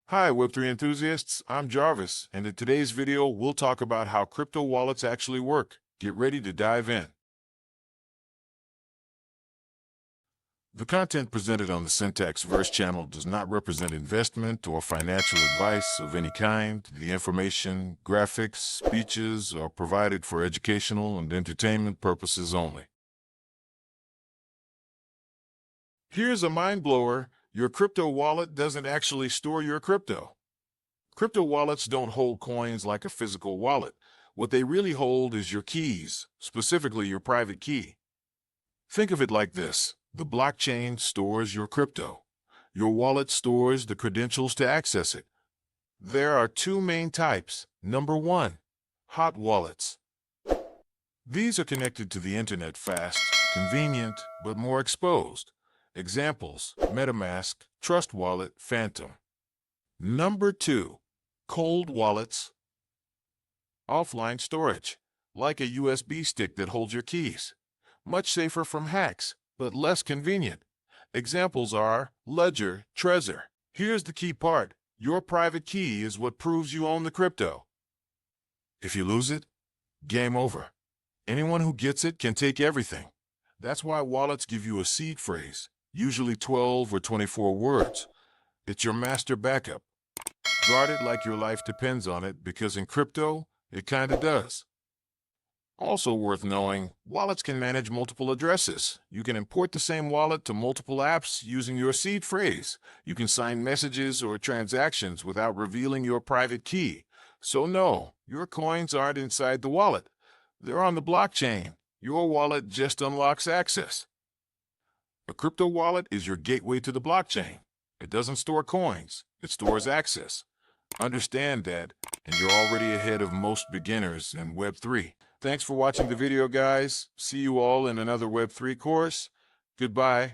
Hi, Web3 enthusiasts. I'm Jarvis, and in today's video, we'll talk about how crypto wallets actually work. Get ready to dive in. The content presented on the Syntaxverse channel does not represent investment or financial advice of any kind. The information, graphics, speeches are provided for educational and entertainment purposes only. Here's a mind blower. Your crypto wallet doesn't actually store your crypto. Crypto wallets don't hold coins like a physical wallet. What they really hold is your keys, specifically your private key. Think of it like this. The blockchain stores your crypto. Your wallet stores the credentials to access it. There are two main types. Number one, hot wallets. These are connected to the internet fast, convenient, but more exposed. Examples: MetaMask, Trust Wallet, Phantom. Number two, cold wallets. Offline storage, like a USB stick that holds your keys. Much safer from hacks, but less convenient. Examples are Ledger, Trezor. Here's the key part. Your private key is what proves you own the crypto. If you lose it, game over. Anyone who gets it can take everything. That's why wallets give you a seed phrase, usually 12 or 24 words. It's your master backup. Guard it like your life depends on it, because in crypto, it kinda does. Also worth knowing, wallets can manage multiple addresses. You can import the same wallet to multiple apps using your seed phrase. You can sign messages or transactions without revealing your private key. So no, your coins aren't inside the wallet. They're on the blockchain. Your wallet just unlocks access. A crypto wallet is your gateway to the blockchain. It doesn't store coins, it stores access. Understand that, and you're already ahead of most beginners in Web3. Thanks for watching the video, guys. See you all in another Web3 course. Goodbye.